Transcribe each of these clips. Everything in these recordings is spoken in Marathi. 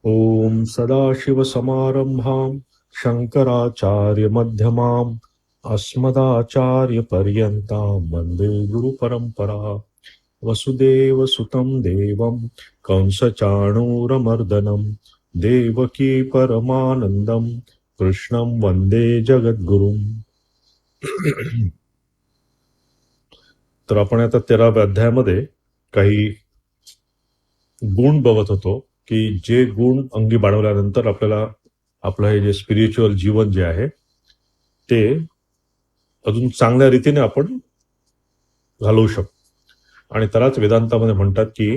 ॐ सदाशिवसमारम्भां शङ्कराचार्यमध्यमाम् अस्मदाचार्यपर्यन्तां वन्दे गुरुपरम्परा। वसुदेवसुतं देवं कंसचाणूरमर्दनं देवकी परमानन्दं कृष्णं वन्दे जगद्गुरुम्. तर आपण आता 13व्या अध्यायामध्ये काही गुण बघत होतो की जे गुण अंगी बाळगल्यानंतर आपल्याला आपलं हे जे स्पिरिच्युअल जीवन जे आहे ते अजून चांगल्या रीतीने आपण घालवू शकतो. आणि त्यालाच वेदांतामध्ये म्हणतात की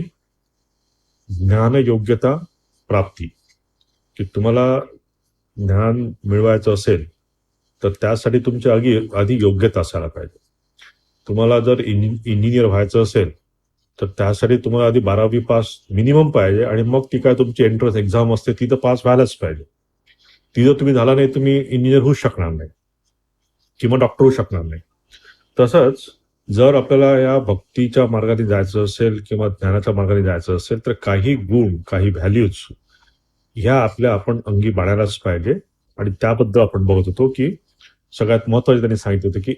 ज्ञान योग्यता प्राप्ती, की तुम्हाला ज्ञान मिळवायचं असेल तर त्यासाठी तुमच्या आधी योग्यता असायला पाहिजे. तुम्हाला जर इंजिनियर व्हायचं असेल तर त्यासाठी तुम्हाला आधी 12वी पास मिनिमम पाहिजे, आणि मग ती काय तुमची एंट्रन्स एक्झाम असते ती तर पास व्हायलाच पाहिजे. ती जर तुम्ही झाला नाही तुम्ही इंजिनियर होऊ शकणार नाही किंवा डॉक्टर होऊ शकणार नाही. तसंच जर आपल्याला या भक्तीच्या मार्गाने जायचं असेल किंवा ज्ञानाच्या मार्गाने जायचं असेल तर काही गुण, काही व्हॅल्यूज ह्या आपल्या आपण अंगी बाळगायलाच पाहिजे. आणि त्याबद्दल आपण बघत होतो की सगळ्यात महत्वाचे त्यांनी सांगितलं होतं की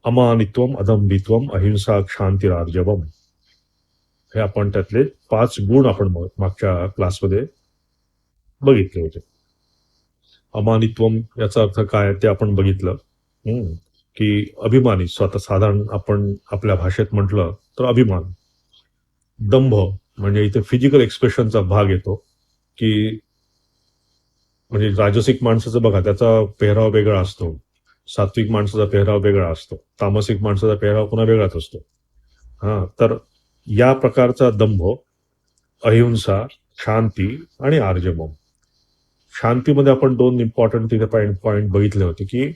अमानित्वम, अदंबित्वम, अहिंसा, क्षांतिरार्जवम. हे आपण त्यातले 5 गुण आपण मागच्या क्लासमध्ये बघितले होते. अमानित्वम याचा अर्थ काय ते आपण बघितलं. की अभिमानी, स्वतः साधारण आपण आपल्या भाषेत म्हटलं तर अभिमान. दंभ म्हणजे इथे फिजिकल एक्सप्रेशनचा भाग येतो, की म्हणजे राजसिक माणसाचं बघा त्याचा पेहराव वेगळा असतो, सात्विक माणसाचा पेहराव वेगळा असतो, तामसिक माणसाचा पेहराव पुन्हा वेगळाच असतो. तर या प्रकारचा दंभ, अहिंसा, शांती आणि आर्जवम. शांतीमध्ये आपण 2 इम्पॉर्टंट तिथे पॉइंट बघितले होते, की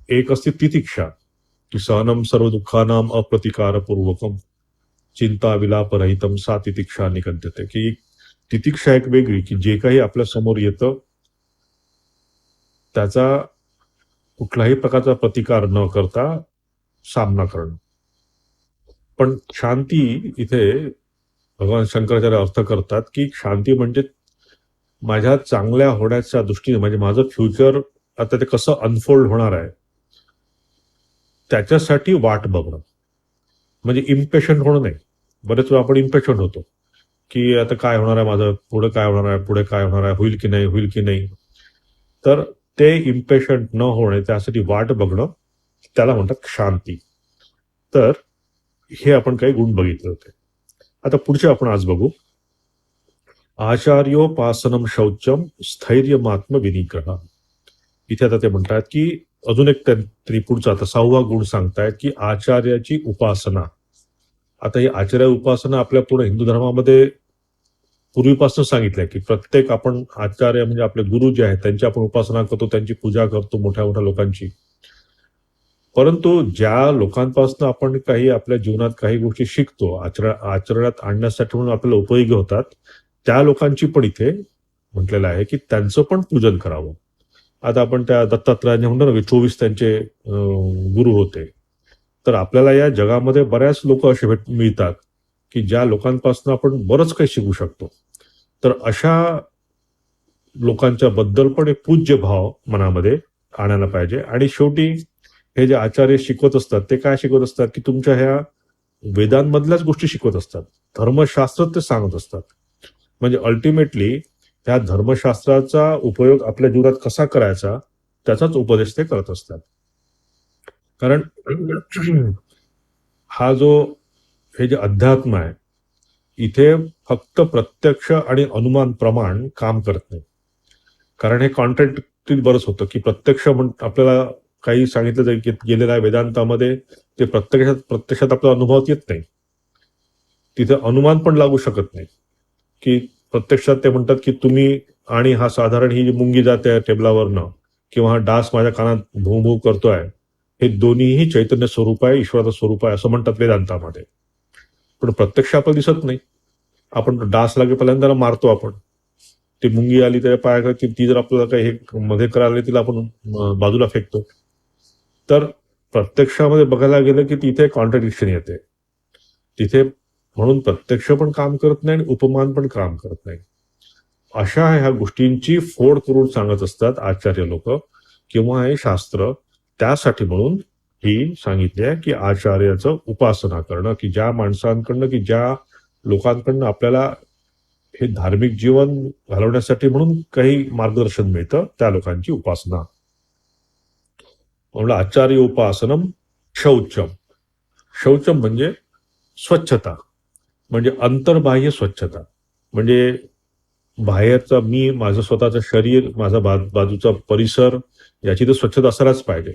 एक असते तितिक्षा, की सहनम सर्व दुःखानाम अप्रतिकारपूर्वकम चिंता विलाप रहितम सा तितिक्षा निकंत्यते. की तितिक्षा एक वेगळी, की जे काही आपल्या समोर येतं त्याचा कुठल्याही प्रकारचा प्रतिकार न करता सामना करणं. पण शांती इथे भगवान शंकराचार्य अर्थ करतात की शांती म्हणजे माझ्या चांगल्या होण्याच्या दृष्टीने, म्हणजे माझं फ्युचर आता ते कसं अनफोल्ड होणार आहे त्याच्यासाठी वाट बघणं. म्हणजे इम्पेशंट होणं नाही. बरेच वेळा आपण इम्पेशंट होतो की आता काय होणार आहे माझं, पुढे काय होणार आहे, पुढे काय होणार आहे, होईल की नाही, होईल की नाही. तर ते इम्पेशंट न होणे, त्यासाठी वाट बघणं, त्याला म्हणतात शांती. तर हे आपण काही गुण बघितले होते. आता पुढचे आपण आज बघू. आचार्योपासनम शौचम स्थैर्यमात्म विनिग्रह. इथे आता ते म्हणतात की अजून एक पुढचा आता 6वा गुण सांगतायत की आचार्याची उपासना. आता ही आचार्य उपासना आपल्या पुढे हिंदू धर्मामध्ये पूर्वीपासून सांगितलंय की प्रत्येक आपण आचार्य म्हणजे आपले गुरु जे आहेत त्यांची आपण उपासना करतो, त्यांची पूजा करतो, मोठ्या मोठ्या लोकांची. परंतु ज्या लोकांपासून आपण काही आपल्या जीवनात काही गोष्टी शिकतो, आचरणात आणण्यासाठी म्हणून आपल्याला उपयोगी होतात, त्या लोकांची पण इथे म्हटलेलं आहे की त्यांचं पण पूजन करावं. आता आपण त्या दत्तात्रयाने म्हणतो ना की 24 त्यांचे गुरु होते. तर आपल्याला या जगामध्ये बऱ्याच लोक असे मिळतात की ज्या लोकांपासून आपण बरंच काही शिकू शकतो. तर अशा लोकांच्या बद्दल पण एक पूज्य भाव मनामध्ये आणायला पाहिजे. आणि शेवटी हे जे आचार्य शिकवत असतात ते काय शिकवत असतात की तुमच्या ह्या वेदांमधल्याच गोष्टी शिकवत असतात, धर्मशास्त्र ते सांगत असतात. म्हणजे अल्टिमेटली त्या धर्मशास्त्राचा उपयोग आपल्या जीवनात कसा करायचा त्याचाच उपदेश ते करत असतात. कारण हा जो हे जे अध्यात्म आहे इथे फक्त प्रत्यक्ष आणि अनुमान प्रमाण काम करत नाही. कारण हे कॉन्ट्रॅक्ट बरंच होतं की प्रत्यक्ष आपल्याला काही सांगितलं गेलेलं आहे वेदांतामध्ये, ते प्रत्यक्षात आपल्या अनुभवात येत नाही. तिथे अनुमान पण लागू शकत नाही. की प्रत्यक्षात ते म्हणतात की तुम्ही आणि हा साधारण ही जी मुंगी जाते टेबलावरनं किंवा हा डास माझ्या कानात भू भू करतोय, हे दोन्हीही चैतन्य स्वरूप आहे, ईश्वराचं स्वरूप आहे असं म्हणतात वेदांतामध्ये. पण प्रत्यक्ष आपल्याला दिसत नाही. आपण डास लागे पहिल्यांदा मारतो आपण, ती मुंगी आली त्याच्या पायाखाली, ती जर आपल्याला काही हे मध्ये करायला तिला आपण बाजूला फेकतो. तर प्रत्यक्षामध्ये बघायला गेलं की तिथे कॉन्ट्रडिक्शन येते. तिथे म्हणून प्रत्यक्ष पण काम करत नाही आणि उपमान पण काम करत नाही. अशा ह्या गोष्टींची फोड करून सांगत असतात आचार्य लोक किंवा हे शास्त्र. त्यासाठी म्हणून ही सांगितली आहे की आचार्याचं उपासना करणं, की ज्या माणसांकडनं, की ज्या लोकांकडनं आपल्याला हे धार्मिक जीवन घालवण्यासाठी म्हणून काही मार्गदर्शन मिळतं, त्या लोकांची उपासना. म्हणून आचार्य उपासनम शौचम. शौचम म्हणजे स्वच्छता, म्हणजे अंतर्बाह्य स्वच्छता. म्हणजे बाहेरचा मी, माझं स्वतःचं शरीर, माझा बाजूचा परिसर, याची तर स्वच्छता असायलाच पाहिजे.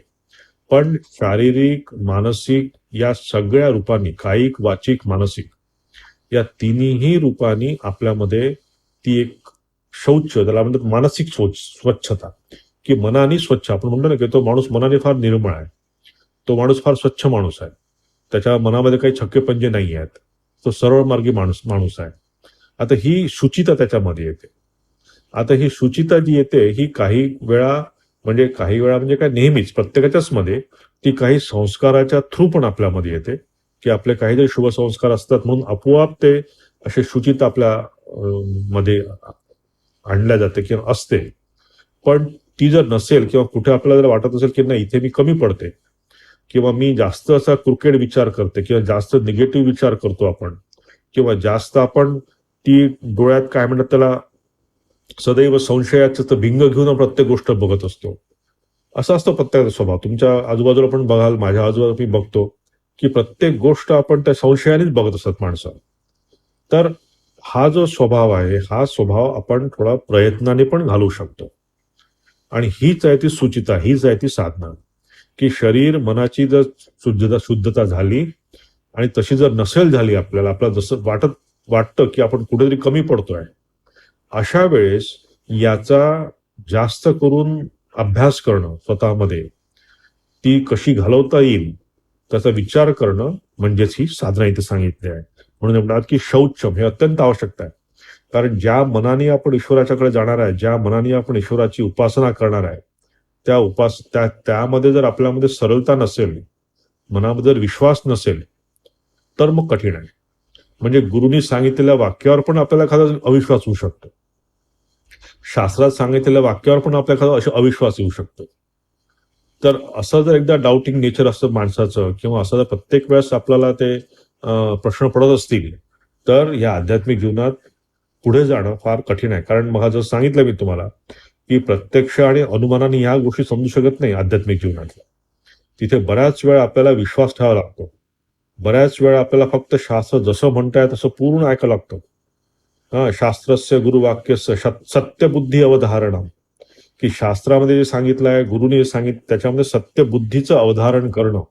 पण शारीरिक, मानसिक या सगळ्या रूपांनी, कायिक, वाचिक, मानसिक, या तिन्ही रूपांनी आपल्यामध्ये ती एक शौच, त्याला म्हणतात मानसिक स्वच्छता, की मनाने स्वच्छ. आपण म्हणतो ना की तो माणूस मनाने फार निर्मळ आहे, तो माणूस फार स्वच्छ माणूस आहे, त्याच्या मनामध्ये काही छक्केपंजे नाही आहेत, तो सरळ मार्गी माणूस माणूस आहे. आता ही शुचिता त्याच्यामध्ये येते. आता ही शुचिता जी येते ही काही वेळा म्हणजे काय, नेहमीच प्रत्येकाच्याच मध्ये ती काही संस्काराच्या थ्रू पण आपल्यामध्ये येते, की आपले काहीतरी शुभ संस्कार असतात म्हणून आपोआप ते असे शुचिता आपल्या मध्ये आणल्या जाते किंवा असते. पण ती जर नसेल किंवा कुठे आपल्याला जर वाटत असेल की नाही इथे मी कमी पडते, किंवा मी जास्त असा क्रिकेट विचार करते, किंवा जास्त निगेटिव्ह विचार करतो आपण, किंवा जास्त आपण ती डोळ्यात काय म्हणतात त्याला, सदैव संशयाचं तर भिंग घेऊन प्रत्येक गोष्ट बघत असतो. असा असतो प्रत्येकाचा स्वभाव. तुमच्या आजूबाजूला पण बघाल, माझ्या आजूबाजूला मी बघतो की प्रत्येक गोष्ट आपण त्या संशयानेच बघत असतात माणसं. तर हा जो स्वभाव आहे, हा स्वभाव आपण थोडा प्रयत्नाने पण घालवू शकतो. आणि हीच आहे ती सुचिता, हीच आहे ती साधना, की शरीर मनाची जर शुद्धता झाली आणि तशी जर नसेल झाली, आपल्याला जसं वाटतं की आपण कुठेतरी कमी पडतोय, अशा वेळेस याचा जास्त करून अभ्यास करणं स्वतःमध्ये, ती कशी घालवता येईल त्याचा विचार करणं, म्हणजेच ही साधना इथे सांगितली आहे. म्हणून म्हणतात की शौचम हे अत्यंत आवश्यक आहे. कारण ज्या मनाने आपण ईश्वराच्याकडे जाणार आहे, ज्या मनाने आपण ईश्वराची उपासना करणार आहे, त्यामध्ये जर आपल्यामध्ये सरळता नसेल, मनामध्ये जर विश्वास नसेल, तर मग कठीण आहे. म्हणजे गुरुनी सांगितलेल्या वाक्यावर पण आपल्याला एखादा अविश्वास होऊ शकतो, शास्त्रात सांगितलेल्या वाक्यावर पण आपल्याला एखादा अविश्वास येऊ शकतो. तर असं जर एकदा डाऊटिंग नेचर असतं माणसाचं, किंवा असं जर प्रत्येक वेळेस आपल्याला ते प्रश्न पडत असतील, तर या आध्यात्मिक जीवनात पुढे जाणं फार कठीण आहे. कारण मग जसं सांगितलं मी तुम्हाला, की प्रत्यक्ष आणि अनुमानाने ह्या गोष्टी समजू शकत नाही आध्यात्मिक जीवनातल्या. तिथे बऱ्याच वेळा आपल्याला विश्वास ठेवावा लागतो. बऱ्याच वेळा आपल्याला फक्त शास्त्र जसं म्हणताय तसं पूर्ण ऐकावं लागतं. शास्त्रस्य गुरुवाक्यस्य सत्यबुद्धी अवधारणा, की शास्त्रामध्ये जे सांगितलं आहे, गुरुने जे सांगितलं, त्याच्यामध्ये सत्यबुद्धीचं अवधारण करणं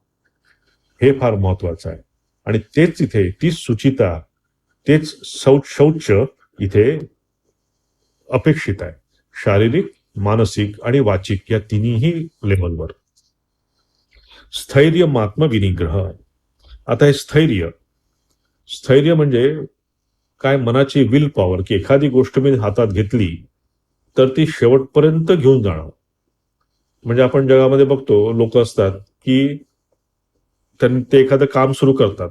हे फार महत्वाचं आहे. आणि तेच इथे ती सुचिता, तेच शौच इथे अपेक्षित आहे, शारीरिक, मानसिक आणि वाचिक या तिन्ही लेवलवर. स्थैर्य मात्म विनिग्रह. आता हे स्थैर्य, स्थैर्य म्हणजे काय, मनाची विल पॉवर, की एखादी गोष्ट मी हातात घेतली तर ती शेवटपर्यंत घेऊन जाणं. म्हणजे आपण जगामध्ये बघतो, लोक असतात की ते एखादं काम सुरू करतात,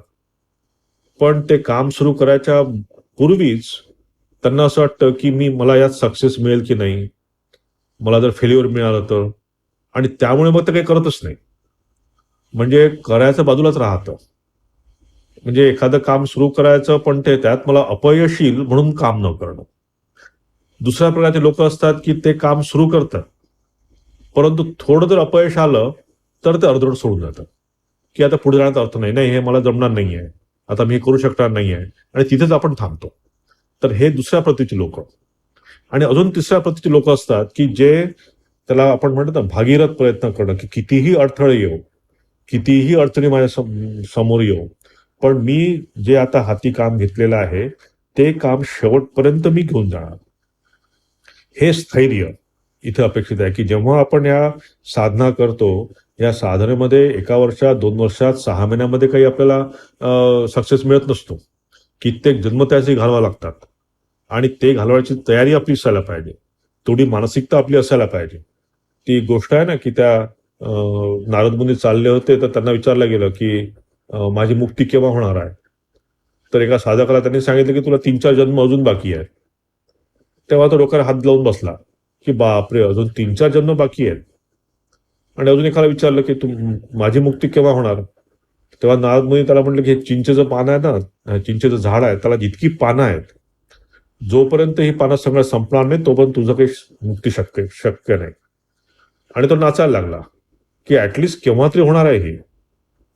पण ते काम सुरू करायच्या पूर्वीच त्यांना असं वाटतं की मला यात सक्सेस मिळेल की नाही, मला जर फेल्युअर मिळालं तर, आणि त्यामुळे मग ते काही करतच नाही. म्हणजे करायचं बाजूलाच राहतं. म्हणजे एखादं काम सुरू करायचं, पण त्यात मला अपयश येईल म्हणून काम न करणं. दुसऱ्या प्रकारचे लोक असतात की ते काम सुरू करतात, परंतु थोडं जर अपयश आलं तर ते अर्धवट सोडून जातं, की आता पुढे जाण्याचा अर्थ नाही, हे मला जमणार नाहीये, आता मी हे करू शकणार नाहीये, आणि तिथेच आपण थांबतो. तर हे दुसऱ्या प्रतीचे लोक. आणि अजून तिसऱ्या प्रतीचे लोक असतात की जे, त्याला आपण म्हणतो ना भागीरथ प्रयत्न करणं, की कितीही अडथळे येऊ, कितीही अडचणी माझ्या समोर येऊ, पण मी जे आता हाती काम घेतलेलं आहे ते काम शेवटपर्यंत मी घेऊन जाणार. हे स्थैर्य इथे अपेक्षित आहे, की जेव्हा आपण या साधना करतो, या साधनेमध्ये 1 वर्षात, 2 वर्षात, 6 महिन्यामध्ये काही आपल्याला सक्सेस मिळत नसतो. कित्येक जन्म त्याचे घालवा लागतात, आणि ते घालवायची तयारी आपली असायला पाहिजे, थोडी मानसिकता आपली असायला पाहिजे. ती गोष्ट आहे ना, की त्या नारद मुनी चालले होते, तर त्यांना विचारलं गेलं की माझी मुक्ती केव्हा होणार आहे. तर एका साधकाला त्यांनी सांगितलं की तुला 3-4 जन्म अजून बाकी आहे. तेव्हा तो डोक्याला हात लावून बसला की बापरे, अजून 3-4 जन्म बाकी आहेत. आणि अजून एखादा विचारलं की माझी मुक्ती केव्हा होणार? तेव्हा नारद मुनी त्याला म्हटलं की हे चिंचेचं पान आहे ना, चिंचेचं झाड आहे, त्याला जितकी पानं आहेत, जोपर्यंत ही पानं सगळं संपणार नाही तोपर्यंत तुझं काही मुक्ती शक्य शक्य नाही. आणि तो नाचायला लागला की ऍटलिस्ट केव्हा तरी होणार आहे हे.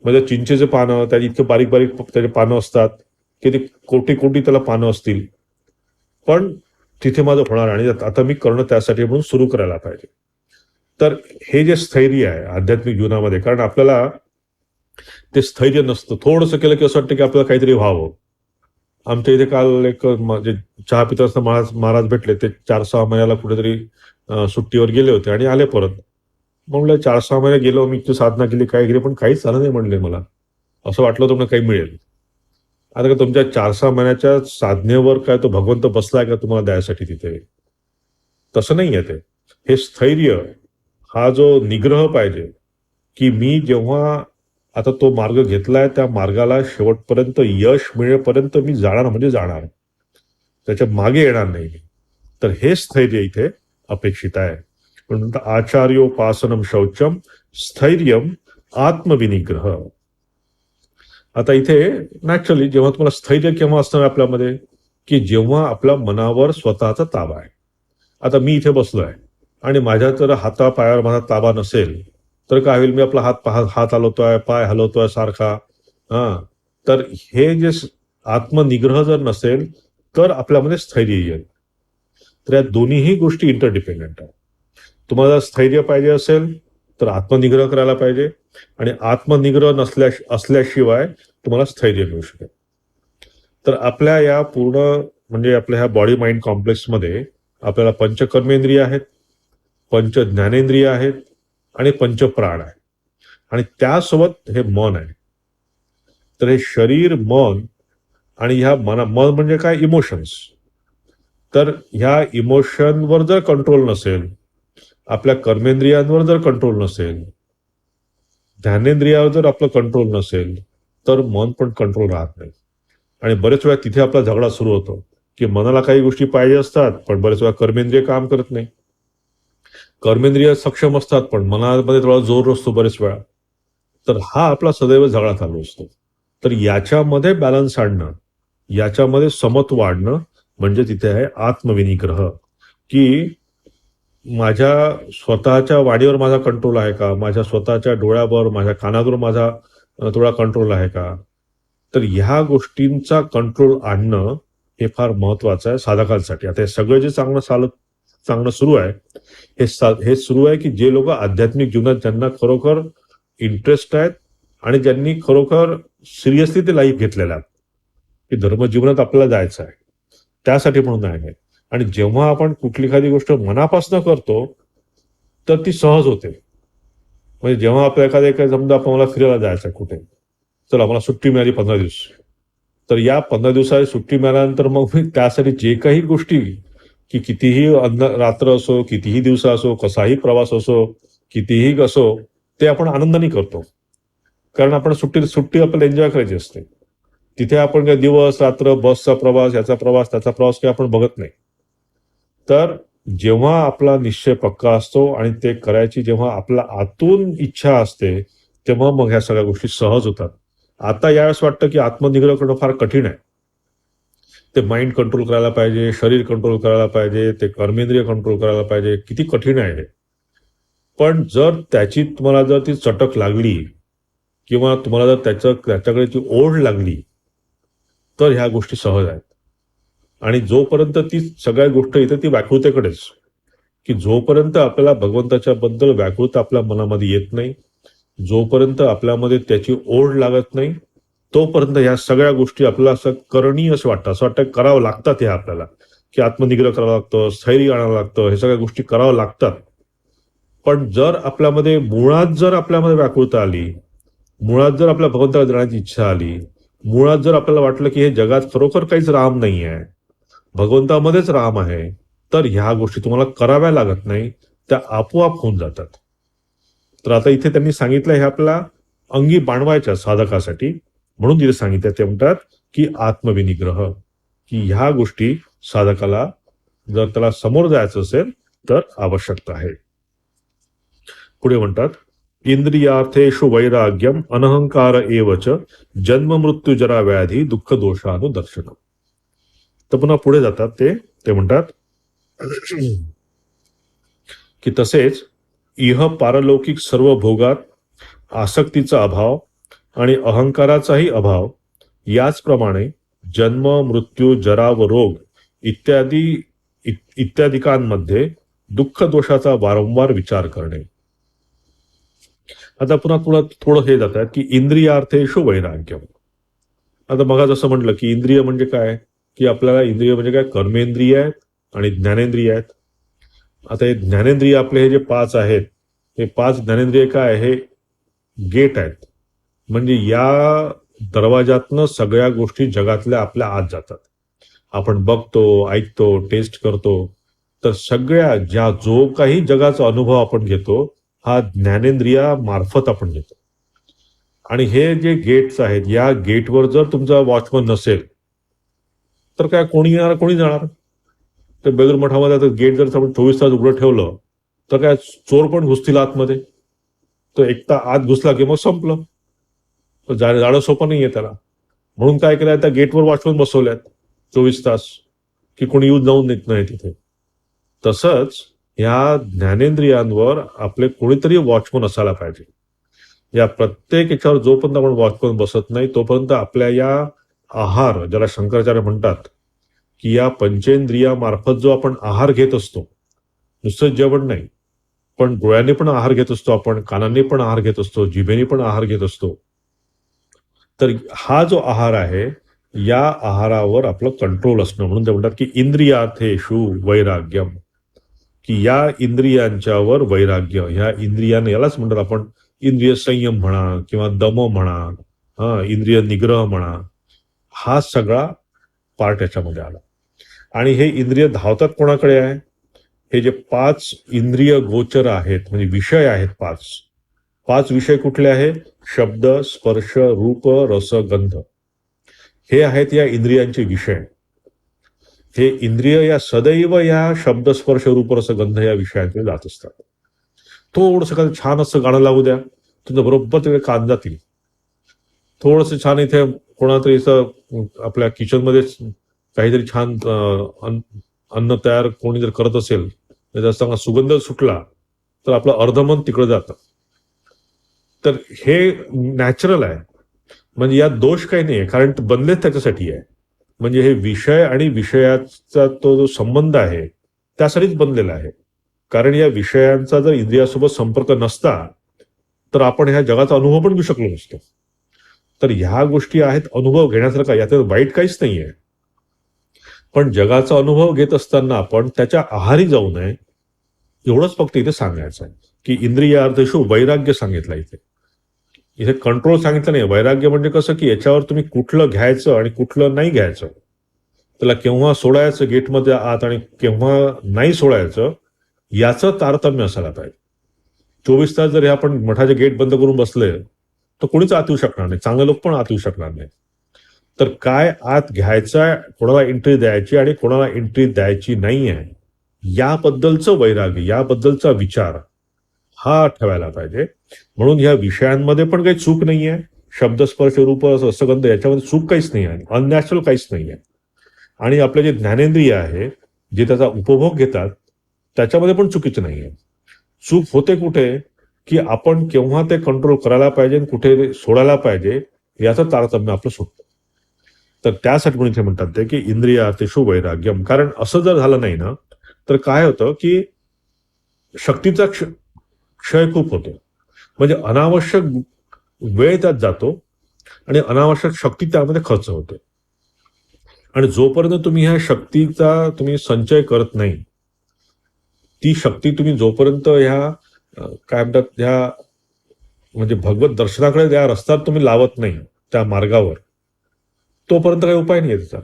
म्हणजे चिंचेचे पानं, त्याची इतके बारीक बारीक त्याचे पानं असतात की ते कोटी कोटी त्याला पानं असतील, पण तिथे माझं होणार आणि आता मी करणं त्यासाठी म्हणून सुरू करायला पाहिजे. तर हे जे स्थैर्य आहे आध्यात्मिक जीवनामध्ये, कारण आपल्याला ते स्थैर्य नसतं. थोडंसं केलं की असं वाटतं की आपल्याला काहीतरी व्हावं. आमच्या इथे काल एक म्हणजे चहा पित असताना महाराज भेटले. ते 4-6 महिन्याला कुठेतरी सुट्टीवर गेले होते आणि आले परत. म्हणलं 4-6 महिने गेलो, मी इतकी साधना केली, काय केली, पण काहीच झालं नाही म्हणले मला. असं वाटलं होतं काही मिळेल. आता का तुमच्या 4-6 महिन्याच्या साधनेवर काय तो भगवंत बसलाय का तुम्हाला द्यायसाठी तिथे? तसं नाहीये ते. हे स्थैर्य, हा जो निग्रह पाहिजे, की मी जेव्हा आता तो मार्ग घेतलाय त्या मार्गाला शेवटपर्यंत यश मिळेपर्यंत मी जाणार म्हणजे जाणार. त्याच्या मागे येणार नाही मी. तर हे स्थैर्य इथे अपेक्षित आहे. म्हणून आचार्योपासनम शौचम स्थैर्यम आत्मविनिग्रह. आता इथे नॅचरली जेव्हा तुम्हाला स्थैर्य केव्हा असणार आपल्यामध्ये, की जेव्हा आपल्या मनावर स्वतःचा ताबा आहे. आता मी इथे बसलोय आणि माझ्या जर हातापायावर माझा ताबा नसेल तर काय होईल? मी आपला हात हलवतोय, पाय हलवतोय सारखा. हा, तर हे जे आत्मनिग्रह जर नसेल तर आपल्यामध्ये स्थैर्य येईल. तर या दोन्हीही गोष्टी इंटरडिपेंडंट आहेत. तुम्हाला स्थैर्य पाहिजे असेल तर आत्मनिग्रह करायला पाहिजे, आणि आत्मनिग्रह असल्याशिवाय तुम्हाला स्थैर्य मिळू शकेल. तर आपल्या या पूर्ण म्हणजे आपल्या ह्या बॉडी माइंड कॉम्प्लेक्समध्ये आपल्याला पंचकर्मेंद्रिय आहेत, पंच ज्ञानेंद्रिय आहेत आणि पंचप्राण आहे, आणि त्यासोबत हे मन आहे. तर हे शरीर, मन आणि ह्या मन म्हणजे काय? इमोशन्स. तर ह्या इमोशनवर जर कंट्रोल नसेल, आपल्या कर्मेंद्रियांवर जर कंट्रोल नसेल, ध्यानेंद्रियावर जर आपलं कंट्रोल नसेल, तर मन पण कंट्रोल राहत नाही. आणि बरेच वेळा तिथे आपला झगडा सुरू होतो की मनाला काही गोष्टी पाहिजे असतात पण बरेच वेळा कर्मेंद्रिय काम करत नाही. कर्मेंद्रिय सक्षम असतात पण मनामध्ये थोडा जोर असतो बरेच वेळा. तर हा आपला सदैव झगडा चालू असतो. तर याच्यामध्ये बॅलन्स आणणं, याच्यामध्ये समत्व आणणं म्हणजे तिथे आहे आत्मविनिग्रह. की माझ्या स्वतःच्या वाणीवर माझा कंट्रोल आहे का? माझ्या स्वतःच्या डोळ्यावर, माझ्या कानावर माझा थोडा कंट्रोल आहे का? तर ह्या गोष्टींचा कंट्रोल आणणं हे फार महत्वाचं आहे साधकांसाठी. आता हे सगळं जे चांगलं सुरू आहे, हे सुरू आहे की जे लोक आध्यात्मिक जीवनात ज्यांना खरोखर इंटरेस्ट आहेत आणि ज्यांनी खरोखर सिरियसली ते लाईफ घेतलेलं आहे की धर्मजीवनात आपल्याला जायचं आहे, त्यासाठी म्हणून आहे. आणि जेव्हा आपण कुठली एखादी गोष्ट मनापासून करतो तर ती सहज होते. म्हणजे जेव्हा आपल्या एखाद्या समजा आपण मला फिरायला जायचं आहे कुठे, चला मला सुट्टी मिळाली 15 दिवस, तर या 15 दिवसाची सुट्टी मिळाल्यानंतर मग मी त्यासाठी जे काही गोष्टी, की कितीही रात्र असो, कितीही दिवस असो, कसाही प्रवास असो, कितीही असो, ते आपण आनंदाने करतो. कारण आपण सुट्टी आपल्याला एन्जॉय करायची असते. तिथे आपण काय दिवस रात्र बसचा प्रवास, याचा प्रवास, त्याचा प्रवास काही आपण बघत नाही. तर जेव्हा आपला निश्चय पक्का असतो आणि ते करायची जेव्हा आपला आतून इच्छा असते, तेव्हा मग ह्या सगळ्या गोष्टी सहज होतात. आता यावेळेस वाटतं की आत्मनिग्रह करणं फार कठीण आहे. ते माइंड कंट्रोल करायला पाहिजे, शरीर कंट्रोल करायला पाहिजे, ते कर्मेंद्रिय कंट्रोल करायला पाहिजे, किती कठीण आहे हे. पण जर तुम्हाला जर ती चटक लागली किंवा तुम्हाला जर त्याच्याकडे ती ओढ लागली तर ह्या गोष्टी सहज आहेत. आणि जोपर्यंत ती सगळ्या गोष्ट येते ती व्याकुळतेकडेच, की जोपर्यंत आपल्याला भगवंताच्या बद्दल व्याकुळता आपल्या मनामध्ये येत नाही, जोपर्यंत आपल्यामध्ये त्याची ओढ लागत नाही, तोपर्यंत ह्या सगळ्या गोष्टी आपल्याला असं करणीय असं वाटतं करावं लागतात. हे आपल्याला की आत्मनिग्रह करावं लागतं, स्थैर्य आणावं लागतं, हे सगळ्या गोष्टी कराव्या लागतात. पण जर आपल्यामध्ये आपल्यामध्ये व्याकुळता आली, मुळात जर आपल्या भगवंताला जाण्याची इच्छा आली, मुळात जर आपल्याला वाटलं की हे जगात खरोखर काहीच राम नाही आहे, भगवंतामध्येच राम आहे, तर ह्या गोष्टी तुम्हाला कराव्या लागत नाही, त्या आपोआप होऊन जातात. तर आता इथे त्यांनी सांगितलं हे आपल्याला अंगी बाणवायच्या साधकासाठी, म्हणून तिथे सांगितलं ते म्हणतात की आत्मविनिग्रह, की ह्या गोष्टी साधकाला जर त्याला समोर जायचं असेल तर आवश्यकता आहे. पुढे म्हणतात, इंद्रियार्थेषु वैराग्यम अनहंकार एवच जन्म मृत्यू जरा व्याधी दुःख दोषानुदर्शन. तर पुन्हा पुढे जातात ते म्हणतात की तसेच इह पारलौकिक सर्व भोगात आसक्तीचा अभाव आणि अहंकाराचाही अभाव, याचप्रमाणे जन्म मृत्यू जरा व रोग इत्यादिकांमध्ये दुःख दोषाचा वारंवार विचार करणे. आता पुन्हा थोडं हे जातात की इंद्रियार्थेषु वैराग्यम. आता बघा जसं म्हटलं की इंद्रिय म्हणजे काय, की आपल्याला इंद्रिय म्हणजे काय, कर्मेंद्रिय आहेत आणि ज्ञानेंद्रिय आहेत. आता हे ज्ञानेंद्रिय आपले हे जे 5 आहेत, हे 5 ज्ञानेंद्रिय काय, हे गेट आहेत. म्हणजे या दरवाजातनं सगळ्या गोष्टी जगातल्या आपल्या आत जातात. आपण बघतो, ऐकतो, टेस्ट करतो, तर सगळ्या जो काही जगाचा अनुभव आपण घेतो हा ज्ञानेंद्रिया मार्फत आपण घेतो. आणि हे जे गेट्स आहेत, या गेटवर जर तुमचा वॉचमन नसेल तर काय कोणी येणार, कोणी जाणार. तर बेलूर मठामध्ये आता गेट जर आपण 24 तास उघडं ठेवलं तर काय चोर पण घुसतील आतमध्ये. तो एकटा आत घुसला की मग संपलं. जाणं सोपं नाहीये त्याला. म्हणून काय केलं, त्या गेटवर वॉचमन बसवल्यात 24 तास, की कोणी येऊन जाऊन देत नाही तिथे. तसंच ह्या ज्ञानेंद्रियांवर आपले कोणीतरी वॉचमन असायला पाहिजे. या प्रत्येक याच्यावर जोपर्यंत आपण वॉचमन बसत नाही तोपर्यंत आपल्या या आहार, ज्याला शंकराचार्य म्हणतात की या पंचेंद्रियामार्फत जो आपण आहार घेत असतो, नुसतं जेवण नाही, पण डोळ्यांनी पण आहार घेत असतो, आपण कानांनी पण आहार घेत असतो, जिभेने पण आहार घेत असतो. तर हा जो आहार आहे, या आहारावर आपलं कंट्रोल असणं. म्हणून ते म्हणतात की इंद्रियार्थेषु वैराग्यम, की या इंद्रियांच्यावर वैराग्य. ह्या इंद्रियाने, यालाच म्हणतात आपण इंद्रिय संयम म्हणा किंवा दम म्हणा, इंद्रिय निग्रह म्हणा, हा सगळा पार्ट याच्यामध्ये आला. आणि हे इंद्रिय धावतात कोणाकडे आहे, हे जे 5 इंद्रिय गोचर आहेत, म्हणजे विषय आहेत 5 विषय कुठले आहे, शब्द स्पर्श रूप रस गंध, हे आहेत या इंद्रियांचे विषय. हे इंद्रिय या सदैव या शब्द स्पर्श रूप रस गंध या विषयांकडे जात असतात. थोडंसं काही छान असं गाणं लागू द्या, तुझं बरोबर तिकडे कान जातील. थोडंसं छान इथे कोणातरी आपल्या किचनमध्ये काहीतरी छान अन्न तयार कोणी जर करत असेल, त्याचा चांगला सुगंध सुटला तर आपलं अर्धमन तिकडे जातं. तर हे नॅचरल आहे. म्हणजे यात दोष काही नाही आहे, कारण बनलेच त्याच्यासाठी आहे. म्हणजे हे विषय आणि विषयाचा तो जो संबंध आहे त्यासाठीच बनलेला आहे. कारण या विषयांचा जर इंद्रियासोबत संपर्क नसता तर आपण ह्या जगाचा अनुभव पण घेऊ शकलो नसतो. तर ह्या गोष्टी आहेत अनुभव घेण्यासारखा, यात वाईट काहीच नाहीये. पण जगाचा अनुभव घेत असताना आपण त्याच्या आहारी जाऊ नये, एवढंच फक्त इथे सांगायचं आहे. की इंद्रियार्थेषु वैराग्य सांगितलं इथे कंट्रोल सांगितलं नाही. वैराग्य म्हणजे कसं, की याच्यावर तुम्ही कुठलं घ्यायचं आणि कुठलं नाही घ्यायचं, त्याला केव्हा सोडायचं गेटमध्ये आत आणि केव्हा नाही सोडायचं, याचं तारतम्य असायला पाहिजे. 24 तास जर आपण मठाचे गेट बंद करून बसले तर कोणीच आत येऊ शकणार नाही, चांगले लोक पण आत येऊ शकणार नाही. तर काय आत घ्यायचं, कोणाला एंट्री द्यायची आणि कोणाला एंट्री द्यायची नाही आहे, याबद्दलचं वैराग्य, याबद्दलचा विचार हा ठेवायला पाहिजे. म्हणून ह्या विषयांमध्ये पण काही चूक नाहीये. शब्द स्पर्श रूप रसगंध याच्यामध्ये चूक काहीच नाही आहे, अननॅचरल काहीच नाही आहे. आणि आपले जे ज्ञानेंद्रिय आहे, जे त्याचा उपभोग घेतात, त्याच्यामध्ये पण चुकीचं नाहीये. चूक होते कुठे, की आपण केव्हा ते कंट्रोल करायला पाहिजे आणि कुठे सोडायला पाहिजे, याचं तारतम्य आपलं सुटतं. तर त्यासाठी पण इथे म्हणतात ते की इंद्रियार्थेषु वैराग्यम. कारण असं जर झालं नाही ना तर काय होतं, की शक्तीचा क्षय खूप होतो. म्हणजे अनावश्यक वेळ त्यात जातो आणि अनावश्यक शक्ती त्यामध्ये खर्च होते. आणि जोपर्यंत तुम्ही ह्या शक्तीचा तुम्ही संचय करत नाही, ती शक्ती तुम्ही जोपर्यंत ह्या काय म्हणतात, ह्या म्हणजे भगवत दर्शनाकडे त्या रस्त्यात तुम्ही लावत नाही, त्या मार्गावर, तोपर्यंत काही उपाय नाही त्याचा.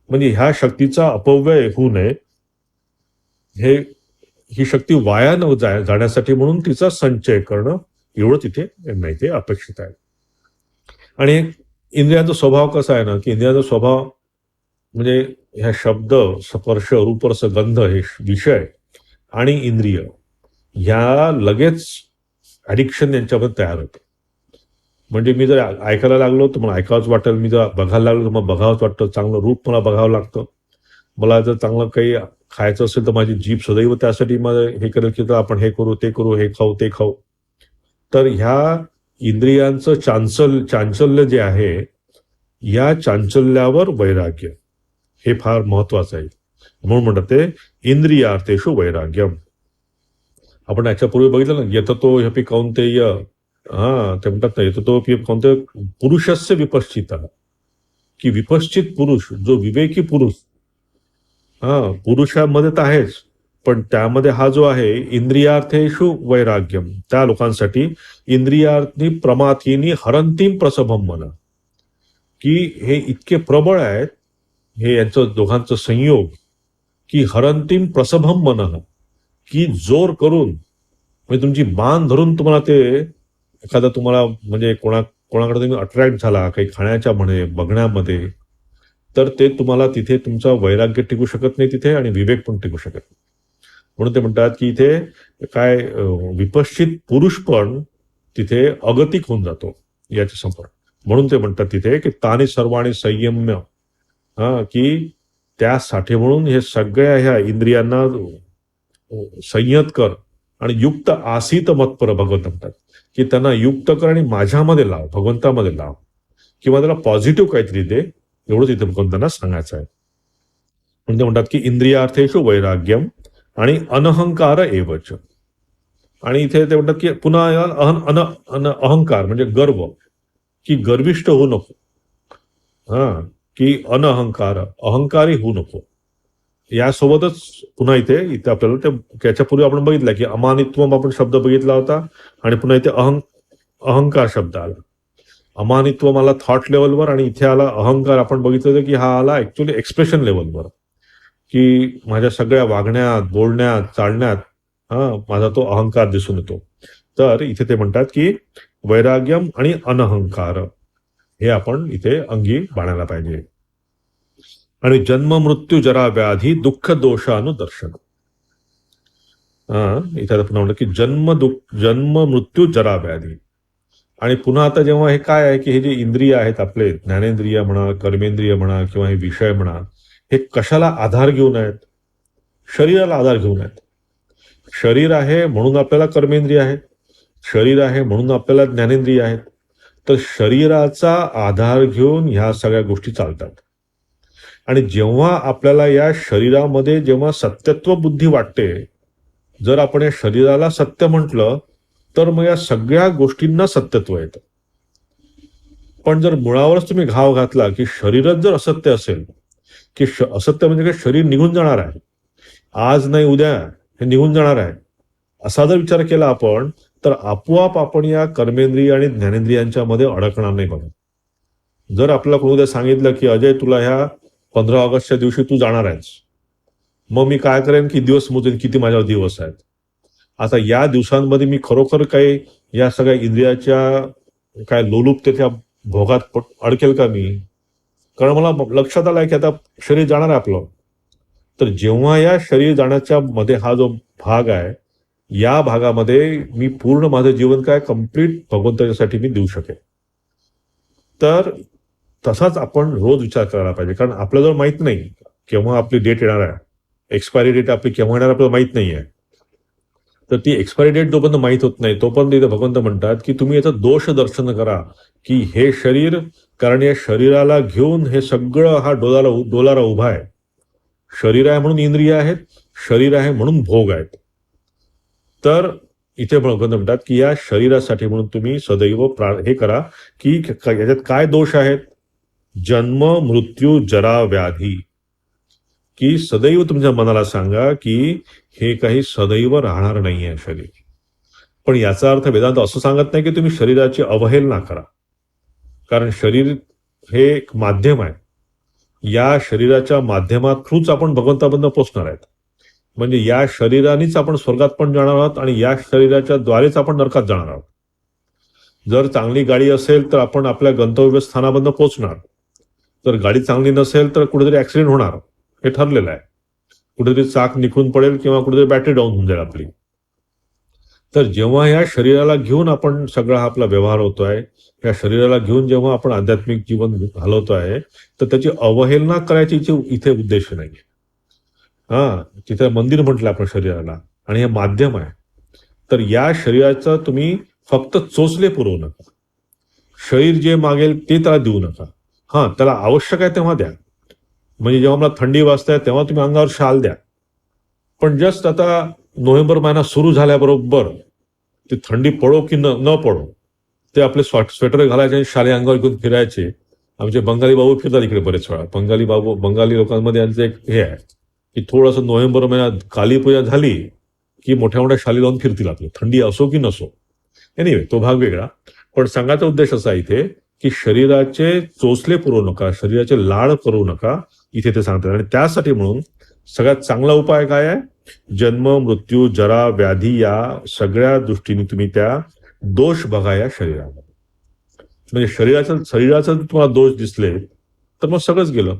म्हणजे ह्या शक्तीचा अपव्यय होऊ नये, ही शक्ती वाया न जाण्यासाठी म्हणून तिचा संचय करणं, एवढं तिथे नाही ते अपेक्षित आहे. आणि इंद्रियांचा स्वभाव कसा आहे ना, की इंद्रियांचा स्वभाव म्हणजे ह्या शब्द, स्पर्श, रूप, रस, गंध हे विषय आणि इंद्रिय ह्या लगेच ॲडिक्शन यांच्यामध्ये तयार होतं. म्हणजे मी जर ऐकायला लागलो तर मला ऐकावंच वाटेल, मी जर बघायला लागलो तर मला बघावंच वाटतं, चांगलं रूप मला बघावं लागतं. मला जर चांगलं काही खायचं असेल तर माझी जीभ सदैव त्यासाठी मला हे करेल की आपण हे करू, ते करू, हे खाऊ, ते खाऊ. तर ह्या इंद्रियांचं चांचल्य जे आहे, या चांचल्यावर वैराग्य हे फार महत्वाचं आहे. म्हणून म्हणतात ते इंद्रियार्थेषु वैराग्यम. आपण याच्यापूर्वी बघितलं ना, यततो ह्यपि कौंतेय, ते म्हणतात ना, यततो ह्यपि कौंतेय पुरुषस्य विपश्चितः, की विपश्चित पुरुष, जो विवेकी पुरुष, पुरुषामध्ये तर आहेच, पण त्यामध्ये हा जो आहे इंद्रियार्थेषु वैराग्यम, त्या लोकांसाठी इंद्रियार्थी प्रमाथीनी हरंतीम प्रसभम म्हणा, की हे इतके प्रबळ आहेत, हे यांचं दोघांचं संयोग, की हरंतीम प्रसभम मनः, की जोर करून म्हणजे तुमची मान धरून तुम्हाला ते एखादा तुम्हाला म्हणजे कोणाकडे तुम्ही अट्रॅक्ट झाला काही खाण्याच्या म्हणे बघण्यामध्ये, तर ते तुम्हाला तिथे तुमचा वैराग्य टिकू शकत नाही तिथे आणि विवेक पण टिकू शकत नाही. म्हणून ते म्हणतात की इथे काय विपश्चित पुरुष पण तिथे अगतिक होऊन जातो याच्या समोर. म्हणून ते म्हणतात तिथे की तानी सर्वाणी संयम्य, की त्यासाठी म्हणून हे सगळ्या ह्या इंद्रियांना संयत कर आणि युक्त आसीत मतपर भगवंत म्हणतात, की त्यांना युक्त कर आणि माझ्यामध्ये लाव, भगवंतामध्ये लाव, किंवा त्याला पॉझिटिव्ह काहीतरी दे, एवढंच इथे भगवंतांना सांगायचं आहे. म्हणजे म्हणतात की इंद्रियार्थेषु वैराग्यम आणि अनहंकार एवच. आणि इथे ते म्हणतात की पुन्हा अहंकार म्हणजे गर्व, की गर्विष्ठ होऊ नको, की अनहंकार, अहंकारी होऊ नको. यासोबतच पुन्हा इथे इथे आपल्याला ते त्याच्यापूर्वी आपण बघितलं की अमानित्वम आपण शब्द बघितला होता, आणि पुन्हा इथे अहंकार शब्द आला. अमानित्वम आला थॉट लेवलवर, आणि इथे आला अहंकार. आपण बघितलं होतं की हा आला ऍक्च्युअली एक्सप्रेशन लेवलवर, की माझ्या सगळ्या वागण्यात, बोलण्यात, चालण्यात माझा तो अहंकार दिसून येतो. तर इथे ते म्हणतात की वैराग्यम आणि अनहंकार हे आपण इथे अंगी बाणायला पाहिजे. आणि जन्म मृत्यू जरा व्याधी दुःख दोषानुदर्शन. इथे पुन्हा म्हणलं की जन्म मृत्यू जरा व्याधी. आणि पुन्हा आता जेव्हा हे काय आहे की हे जे इंद्रिय आहेत आपले, ज्ञानेंद्रिय म्हणा, कर्मेंद्रिय म्हणा, किंवा हे विषय म्हणा, हे कशाला आधार घेऊन आहेत? शरीराला आधार घेऊन आहेत. शरीर आहे म्हणून आपल्याला कर्मेंद्रिय आहेत, शरीर आहे म्हणून आपल्याला ज्ञानेंद्रिय आहेत. तर शरीराचा आधार घेऊन ह्या सगळ्या गोष्टी चालतात. आणि जेव्हा आपल्याला या शरीरामध्ये जेव्हा सत्यत्व बुद्धी वाटते, जर आपण या शरीराला सत्य म्हटलं तर मग या सगळ्या गोष्टींना सत्यत्व येतं. पण जर मुळावरच तुम्ही घाव घातला की शरीरच जर असत्य असेल, की असत्य म्हणजे काय, शरीर निघून जाणार आहे, आज नाही उद्या हे निघून जाणार आहे, असा जर विचार केला आपण, तर आपोआप आपण या कर्मेंद्रिय आणि ज्ञानेंद्रियांच्या मध्ये अडकणार नाही. बघा, जर आपल्याला कोणी उद्या सांगितलं की अजय तुला ह्या 15 ऑगस्टच्या दिवशी तू जाणार आहेस, मग मी काय करेन की दिवस मोजेन किती माझ्यावर दिवस आहेत. आता या दिवसांमध्ये मी खरोखर काही या सगळ्या इंद्रियाच्या काय लोलुपतेच्या भोगात अडकेल का मी? कारण मला लक्षात आलंय की आता शरीर जाणार आहे आपलं. तर जेव्हा या शरीर जाण्याच्या मध्ये हा जो भाग आहे, या भागामध्ये मी पूर्ण माझं जीवन काय कम्प्लीट भगवंताच्यासाठी मी देऊ शकेन. तर तसाच आपण रोज विचार करायला पाहिजे, कारण आपल्याजवळ माहित नाही केव्हा आपली डेट येणार आहे, एक्सपायरी डेट आपली केव्हा येणार आपल्याला माहित नाही आहे. तर ती एक्सपायरी डेट जोपर्यंत माहित होत नाही तोपर्यंत इथे भगवंत म्हणतात की तुम्ही याचं दोष दर्शन करा, की हे शरीर, कारण या शरीराला घेऊन हे सगळं हा डोलारा उभा आहे. शरीर आहे म्हणून इंद्रिय आहेत, शरीर आहे म्हणून भोग आहेत. तर इथे भगवंत म्हणतात की या शरीरासाठी म्हणून तुम्ही सदैव हे करा की याच्यात काय दोष आहेत, जन्म मृत्यू जरा व्याधी, की सदैव तुमच्या मनाला सांगा की हे काही सदैव राहणार नाहीये शरीर. पण याचा अर्थ वेदांत असं सांगत नाही की तुम्ही शरीराची अवहेलना करा, कारण शरीर हे एक माध्यम आहे. या शरीराच्या माध्यमात थ्रूच आपण भगवंतापर्यंत पोचणार आहेत. म्हणजे या शरीरानेच आपण स्वर्गात पण जाणार आहोत आणि या शरीराच्या द्वारेच आपण नरकात जाणार आहोत. जर चांगली गाडी असेल तर आपण आपल्या गंतव्यस्थानापर्यंत पोचणार, तर गाडी चांगली नसेल तर कुठेतरी ऍक्सिडेंट होणार, हे ठरलेलं आहे. कुठेतरी चाक निघून पडेल किंवा कुठेतरी बॅटरी डाऊन होऊन जाईल आपली. तर जेव्हा या शरीराला घेऊन आपण सगळा आपला व्यवहार होतोय, या शरीराला घेऊन जेव्हा आपण आध्यात्मिक जीवन घालवतोय, तर त्याची अवहेलना करायची इथे उद्देश नाहीये. तिथे मंदिर म्हटलं आपण शरीराला, आणि हे माध्यम आहे. तर या शरीराचं तुम्ही फक्त चोचले पुरवू नका. शरीर जे मागेल ते त्याला देऊ नका. त्याला आवश्यक आहे तेव्हा द्या. म्हणजे जेव्हा मला थंडी वाजते तेव्हा तुम्ही अंगावर शाल द्या. पण जस्ट आता नोव्हेंबर महिना सुरू झाल्याबरोबर ती थंडी पडो की न पडो, ते आपले स्वेटर घालायचे आणि शाले अंगावर घेऊन फिरायचे. आमचे बंगाली बाबू फिरतात इकडे बरेच वेळा. बंगाली लोकांमध्ये यांचं एक हे आहे की थोडंसं नोव्हेंबर महिन्यात कालीपूजा झाली की मोठ्या मोठ्या शाली लावून फिरतील आपले, थंडी असो की नसो. एनिवे, तो भाग वेगळा. पण सांगायचा उद्देश असा इथे की शरीराचे चोचले पुरवू नका, शरीराचे लाड करू नका, इथे ते सांगतात. आणि त्यासाठी म्हणून सगळ्यात चांगला उपाय काय आहे? जन्म, मृत्यू, जरा, व्याधी या सगळ्या दृष्टीने तुम्ही त्या दोष बघा या शरीराला. म्हणजे शरीराचा तुम्हाला दोष दिसले तर मग सगळंच गेलं.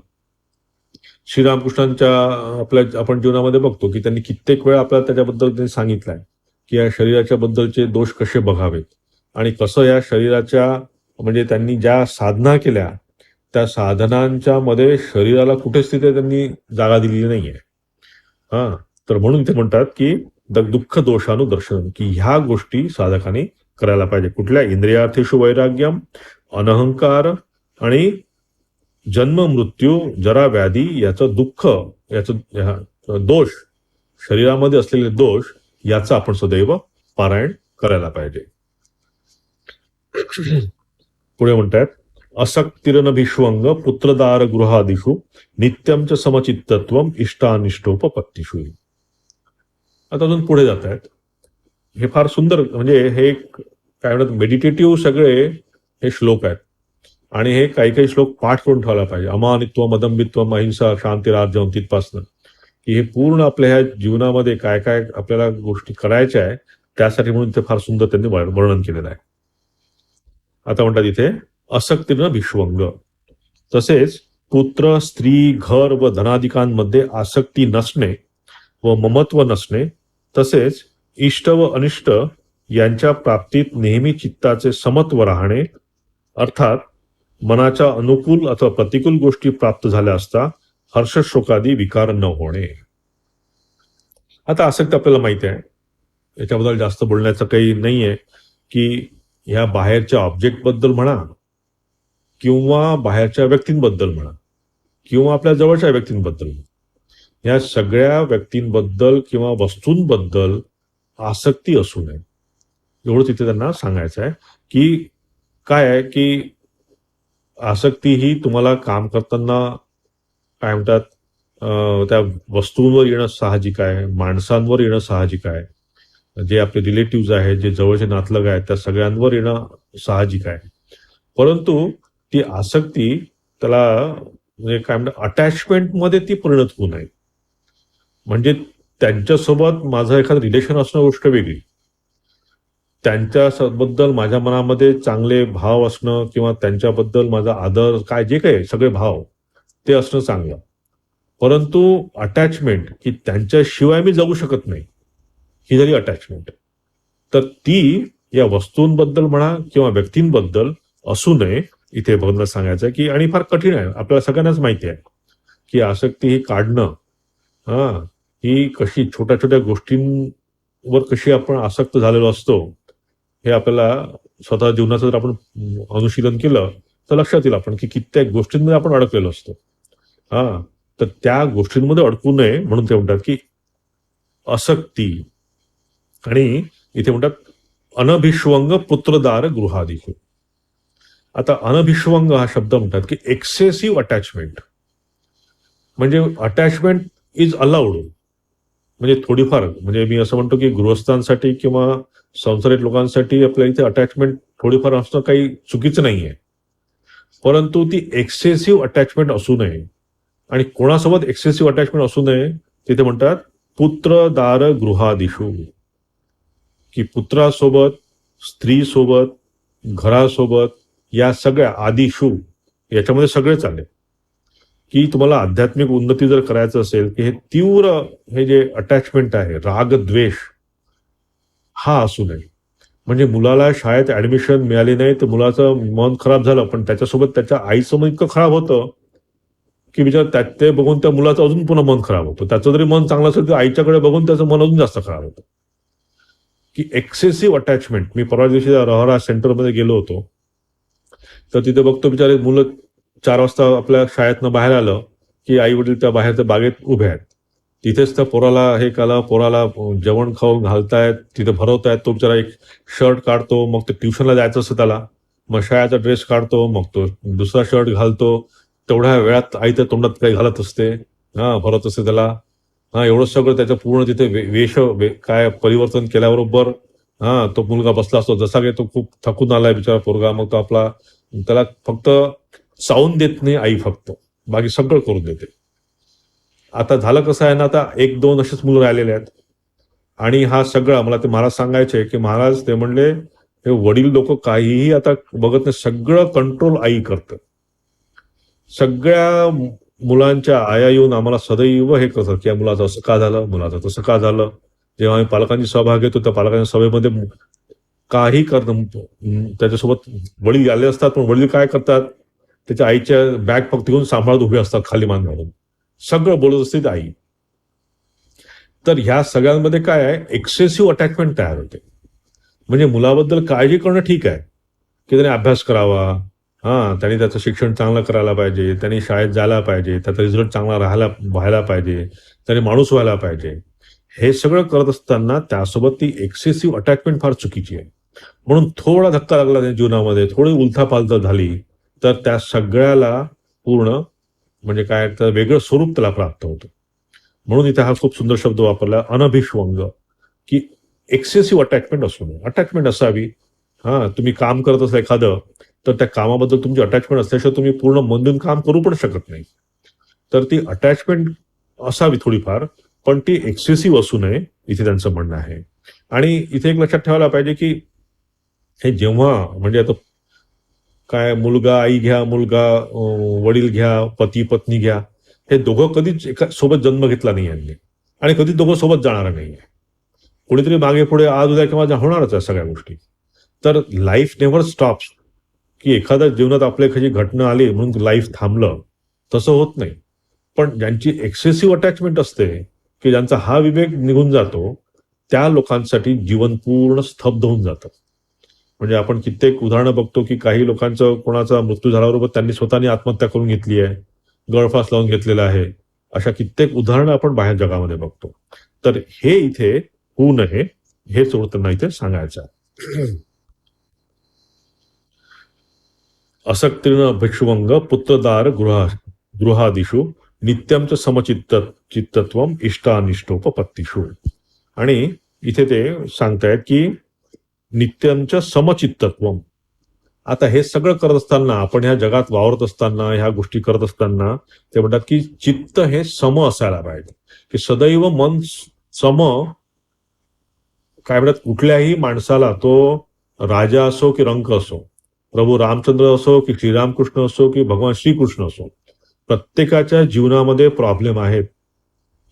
श्रीरामकृष्णांच्या आपण जीवनामध्ये बघतो की त्यांनी कित्येक वेळा आपल्याला त्याच्याबद्दल त्यांनी सांगितलंय की या शरीराच्या बद्दलचे दोष कसे बघावेत आणि कसं या शरीराच्या, म्हणजे त्यांनी ज्या साधना केल्या त्या साधनांच्या मध्ये शरीराला कुठेच तिथे त्यांनी जागा दिलेली नाहीये. तर म्हणून ते म्हणतात की दुःख दोषानुदर्शन, की ह्या गोष्टी साधकाने करायला पाहिजे. कुठल्या? इंद्रियार्थेषु वैराग्यम, अनहंकार आणि जन्म, मृत्यू, जरा, व्याधी याचं दुःख, याचं दोष, शरीरामध्ये असलेले दोष याचं आपण सदैव पारायण करायला पाहिजे. पुढे म्हणतात असक्तिरनभिष्वंग पुत्रदार गृहादिषु नित्यम च समचित्तत्वम इष्टानिष्टोपपत्तीषु. आता अजून पुढे जात आहेत. हे फार सुंदर, म्हणजे हे काय म्हणतात मेडिटेटिव्ह सगळे हे श्लोक आहेत. आणि हे काही काही श्लोक पाठ करून ठेवायला पाहिजे. अमानित्वम, अदंबित्वम, अहिंसा, शांतिरार्जवम, तिथपासनं की हे पूर्ण आपल्या ह्या जीवनामध्ये काय काय आपल्याला गोष्टी करायच्या आहे त्यासाठी म्हणून ते फार सुंदर त्यांनी वर्णन केलेलं आहे. आता म्हणतात इथे असक्तीनं विश्वंग, तसेच पुत्र, स्त्री, घर व धनाधिकांमध्ये आसक्ती नसणे व ममत्व नसणे, तसेच इष्ट व अनिष्ट यांच्या प्राप्तीत नेहमी चित्ताचे समत्व राहणे, अर्थात मनाच्या अनुकूल अथवा प्रतिकूल गोष्टी प्राप्त झाल्या असता हर्षशोकादी विकार न होणे. आता आसक्ती आपल्याला माहिती आहे, याच्याबद्दल जास्त बोलण्याचं काही नाहीये की ह्या बाहेरच्या ऑब्जेक्ट बद्दल म्हणा किंवा बाहेरच्या व्यक्तींबद्दल म्हणा किंवा आपल्या जवळच्या व्यक्तींबद्दल, या सगळ्या व्यक्तींबद्दल किंवा वस्तूंबद्दल आसक्ती असू नये, एवढं तिथे त्यांना सांगायचं आहे. की काय आहे की आसक्ती ही तुम्हाला काम करताना काय म्हणतात त्या वस्तूंवर येणं साहजिक आहे, माणसांवर येणं साहजिक आहे, जे आपले रिलेटिव्ह आहेत, जे जवळचे नातलग आहेत त्या सगळ्यांवर येणं साहजिक आहे. परंतु ती आसक्ती त्याला म्हणजे काय म्हणतात अटॅचमेंटमध्ये ती परिणत होऊ नये. म्हणजे त्यांच्यासोबत माझं एखादं रिलेशन असणं गोष्ट वेगळी, त्यांच्याबद्दल माझ्या मनामध्ये चांगले भाव असणं किंवा त्यांच्याबद्दल माझा आदर, काय जे काही सगळे भाव ते असणं चांगलं. परंतु अटॅचमेंट की त्यांच्याशिवाय मी जगू शकत नाही, ही झाली अटॅचमेंट. तर ती या वस्तूंबद्दल म्हणा किंवा व्यक्तींबद्दल असू नये, इथे भगवान सांगायचं की. आणि फार कठीण आहे, आपल्याला सगळ्यांनाच माहिती आहे की आसक्ती ही काढणं, ही कशी छोट्या छोट्या गोष्टींवर कशी आपण आसक्त झालेलो असतो, हे आपल्याला स्वतः जीवनाचं जर आपण अनुशीलन केलं तर लक्षात येईल आपण की कित्येक गोष्टींमध्ये आपण अडकलेलो असतो. तर त्या गोष्टींमध्ये अडकू नये म्हणून ते म्हणतात की असक्ती. आणि इथे म्हणतात अनभिष्वंग पुत्रदार गृहादिषु. आता अनभिष्वंग हा शब्द म्हणतात की एक्सेसिव्ह अटॅचमेंट, म्हणजे अटॅचमेंट इज अलाउड, म्हणजे थोडीफार, म्हणजे मी असं म्हणतो की गृहस्थांसाठी किंवा संसारिक लोकांसाठी आपल्या इथे अटॅचमेंट थोडीफार असणं काही चुकीचं नाहीये, परंतु ती एक्सेसिव्ह अटॅचमेंट असू नये. आणि कोणासोबत एक्सेसिव्ह अटॅचमेंट असू नये, तिथे म्हणतात पुत्रदार गृहादिषु, की पुत्रासोबत, स्त्रीसोबत, घरासोबत, या सगळ्या आदिषु, याच्यामध्ये सगळेच आले. की तुम्हाला आध्यात्मिक उन्नती जर करायचं असेल की हे तीव्र हे जे अटॅचमेंट आहे, राग द्वेष हा असू नये. म्हणजे मुलाला शाळेत ऍडमिशन मिळाली नाही तर मुलाचं मन खराब झालं, पण त्याच्यासोबत त्याच्या आईचं मन इतकं खराब होतं की विचार ते बघून त्या मुलाचं अजून पुन्हा मन खराब होतं. त्याचं जरी मन चांगलं असेल तर आईच्याकडे बघून त्याचं मन अजून जास्त खराब होतं. की एक्सेसिव्ह अटॅचमेंट. मी परवा दिवशी रहरा सेंटरमध्ये गेलो होतो, तर तिथे बघतो बिचारे मुलं 4 वाजता आपल्या शाळेतनं बाहेर आलं की आई वडील त्या बाहेर त्या बागेत उभे आहेत. तिथेच त्या पोराला हे काला पोराला जेवण खाऊ घालतायत, तिथे भरवतायत. तो बिचारा एक शर्ट काढतो, मग ते ट्युशनला जायचं असतं त्याला, मग शाळेचा ड्रेस काढतो, मग तो दुसरा शर्ट घालतो. तेवढ्या वेळात आई त्या तोंडात काही घालत असते, हा भरत असते त्याला. हा एवढं सगळं त्याचं पूर्ण तिथे काय परिवर्तन केल्याबरोबर तो मुलगा बसला असतो. जसा काही तो खूप थकून आलाय बिचारा पोरगा, मग तो आपला त्याला फक्त चावून देत नाही आई, फक्त बाकी सगळं करून देते. आता झालं कसं आहे ना, आता 1-2 असेच मुलं राहिलेले आहेत. आणि हा सगळा मला ते महाराज सांगायचे की महाराज ते म्हणले हे वडील लोक काहीही आता बघत नाही, सगळं कंट्रोल आई करतं. सगळ्या मुलांच्या आया येऊन आम्हाला सदैव हे करतात की या मुलाचं असं का झालं, मुलाचं तसं का झालं. जेव्हा आम्ही पालकांची सभा घेतो त्या पालकांच्या सभेमध्ये काही करणं त्याच्यासोबत वडील आले असतात, पण वडील काय करतात, त्याच्या आईच्या बॅग फक्त घेऊन सांभाळत उभे असतात खाली मान घालून. सगळं बोलत असते ती आई. तर ह्या सगळ्यांमध्ये काय आहे, एक्सेसिव्ह अटॅचमेंट तयार होते. म्हणजे मुलाबद्दल काळजी करणं ठीक आहे की त्याने अभ्यास करावा, त्याने त्याचं शिक्षण चांगलं करायला पाहिजे, त्याने शाळेत जायला पाहिजे, त्याचा रिझल्ट चांगला व्हायला पाहिजे, त्याने माणूस व्हायला पाहिजे. हे सगळं करत असताना त्यासोबत ती एक्सेसिव्ह अटॅचमेंट फार चुकीची आहे. म्हणून थोडा धक्का लागला त्या जीवनामध्ये, थोडी उलथापालथ झाली, तर त्या सगळ्याला पूर्ण म्हणजे काय तर वेगळं स्वरूप त्याला प्राप्त होतं. म्हणून इथे हा खूप सुंदर शब्द वापरला, अनभिष्वंग, की एक्सेसिव्ह अटॅचमेंट असू नये. अटॅचमेंट असावी, तुम्ही काम करत असलं एखादं, तर त्या कामाबद्दल तुमची अटॅचमेंट असल्याशिवाय तुम्ही पूर्ण मन देऊन काम करू पण शकत नाही. तर ती अटॅचमेंट असावी थोडीफार, पण ती एक्सेसिव्ह असू नये, इथे त्यांचं म्हणणं आहे. आणि इथे एक लक्षात ठेवायला पाहिजे की हे जेव्हा म्हणजे आता काय मुलगा आई घ्या, मुलगा वडील घ्या, पती पत्नी घ्या, हे दोघं कधीच एका सोबत जन्म घेतला नाही यांनी, आणि कधीच दोघं सोबत जाणार नाहीये. कोणीतरी मागे पुढे आज उद्या किंवा होणारच आहे सगळ्या गोष्टी. तर लाईफ नेव्हर स्टॉप्स, की एखाद्या जीवनात आपल्या एखादी घटना आली म्हणून लाईफ थांबलं, तसं होत नाही. पण ज्यांची एक्सेसिव्ह अटॅचमेंट असते, की ज्यांचा हा विवेक निघून जातो, त्या लोकांसाठी जीवन पूर्ण स्तब्ध होऊन जातं. म्हणजे आपण कित्येक उदाहरणं बघतो की काही लोकांचं कोणाचा मृत्यू झाल्याबरोबर त्यांनी स्वतःनी आत्महत्या करून घेतली आहे, गळफास लावून घेतलेला आहे. अशा कित्येक उदाहरणं आपण बाहेर जगामध्ये बघतो. तर हे इथे होऊ नये, हे त्यांना इथे सांगायचं आहे. असक्तीर्ण भिक्षुवंग पुत्रदार गृहादिषु नित्यमच चित्तत्वम इष्टानिष्टोपपत्तीषु. आणि इथे ते सांगतायत की नित्यमच समचित्तत्वम. आता हे सगळं करत असताना, आपण ह्या जगात वावरत असताना, ह्या गोष्टी करत असताना ते म्हणतात की चित्त हे सम असायला पाहिजे, की सदैव मन सम. काय म्हणतात, कुठल्याही माणसाला, तो राजा असो की रंक असो, प्रभू रामचंद्र असो की श्रीरामकृष्ण असो की भगवान श्रीकृष्ण असो, प्रत्येकाच्या जीवनामध्ये प्रॉब्लेम आहेत.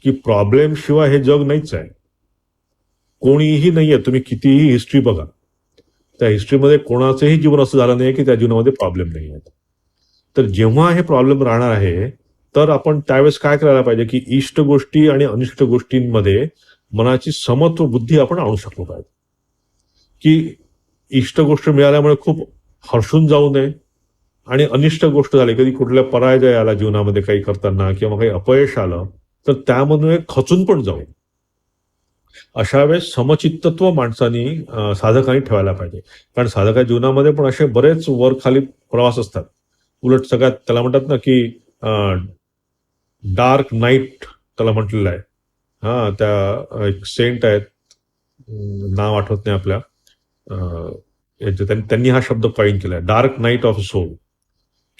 की प्रॉब्लेम शिवाय हे जग नाहीच आहे. कोणीही नाहीये, तुम्ही कितीही हिस्ट्री बघा, त्या हिस्ट्रीमध्ये कोणाचंही जीवन असं झालं नाही की त्या जीवनामध्ये प्रॉब्लेम नाही आहेत. तर जेव्हा हे प्रॉब्लेम राहणार आहे, तर आपण त्यावेळेस काय करायला पाहिजे की इष्ट गोष्टी आणि अनिष्ट गोष्टींमध्ये मनाची समत्व बुद्धी आपण आणू शकलो पाहिजे. की इष्ट गोष्ट मिळाल्यामुळे खूप हर्षून जाऊ नये, आणि अनिष्ट गोष्ट झाली, कधी कुठल्या पराजय आला जीवनामध्ये काही करताना किंवा काही अपयश आलं, तर त्यामधून खचून पण जाऊ. अशा वेळेस समचित्तत्व माणसानी साधकांनी ठेवायला पाहिजे. कारण साधका जीवनामध्ये पण असे बरेच वर खाली प्रवास असतात. उलट सगळ्यात त्याला म्हणतात ना की डार्क नाईट त्याला म्हटलेलं आहे. त्या एक सेंट आहेत, नाव आठवत नाही आपल्या, त्यांनी हा शब्द कॉइन केलाय, डार्क नाईट ऑफ सोल.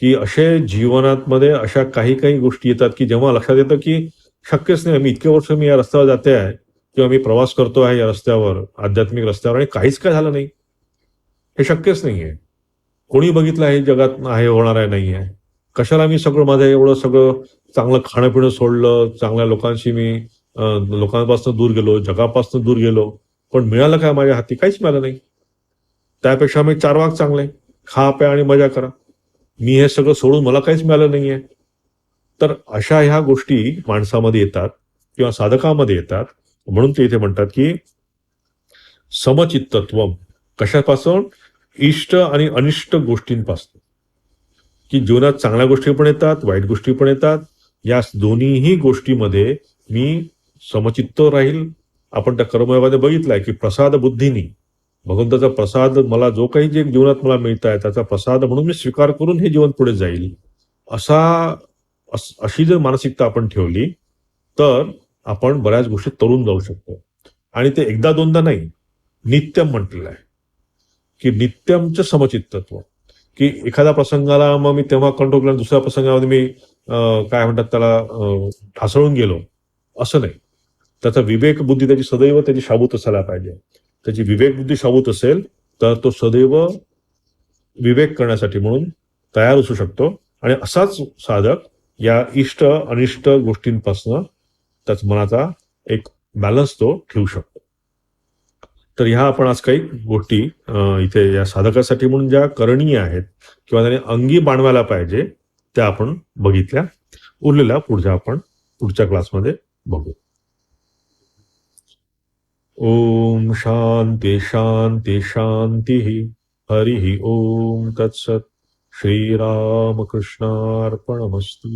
की असे जीवनात मध्ये अशा काही काही गोष्टी येतात की जेव्हा लक्षात येतं की शक्यच नाही, मी इतके वर्ष मी या रस्त्यावर जाते आहे किंवा मी प्रवास करतो आहे या रस्त्यावर, आध्यात्मिक रस्त्यावर, आणि काहीच काय झालं नाही. हे शक्यच नाहीये. कोणी बघितलं आहे जगात आहे होणार आहे नाहीये. कशाला मी सगळं माझं एवढं सगळं चांगलं खाणं पिणं सोडलं, चांगल्या लोकांशी मी लोकांपासून दूर गेलो, जगापासून दूर गेलो, पण मिळालं काय माझ्या हाती? काहीच मिळालं नाही. त्यापेक्षा मी 4 वाघ चांगले, खा प्या आणि मजा करा. मी हे सगळं सोडून मला काहीच मिळालं नाहीये. तर अशा ह्या गोष्टी माणसामध्ये येतात किंवा साधकामध्ये येतात. म्हणून ते इथे म्हणतात की समचित्तत्व कशापासून? इष्ट आणि अनिष्ट गोष्टींपासून. की जीवनात चांगल्या गोष्टी पण येतात, वाईट गोष्टी पण येतात. या दोन्हीही गोष्टीमध्ये मी समचित्त राहील. आपण त्या कर्मयोगामध्ये बघितलंय की प्रसाद बुद्धीनी, भगवंताचा प्रसाद मला जो काही जे जीवनात मला मिळत आहे त्याचा प्रसाद म्हणून मी स्वीकार करून हे जीवन पुढे जाईल. असा अशी जर मानसिकता आपण ठेवली तर आपण बऱ्याच गोष्टी तरून जाऊ शकतो. आणि ते एकदा दोनदा नाही, नित्यम म्हटलेलं आहे की नित्यमचं समचित्तत्व. की एखाद्या प्रसंगाला मग मी तेव्हा कंट्रोल केला, दुसऱ्या प्रसंगामध्ये मी काय म्हणतात त्याला ढासळून गेलो, असं नाही. त्याचा विवेक बुद्धी त्याची सदैव त्याची शाबूत असायला पाहिजे. त्याची विवेक बुद्धी शाबूत असेल तर तो सदैव विवेक करण्यासाठी म्हणून तयार असू शकतो. आणि असाच साधक या इष्ट अनिष्ट गोष्टींपासून त्याच मनाचा एक बॅलन्स तो ठेवू शकतो. तर ह्या आपण आज काही गोष्टी इथे या साधकासाठी म्हणून ज्या करणीय आहेत किंवा त्याने अंगी बाणवायला पाहिजे त्या आपण बघितल्या. उरलेल्या पुढच्या क्लासमध्ये बघू. ओम शांती शांती शांती. हरि ओम तत्सत. श्रीरामकृष्णार्पणमस्तु.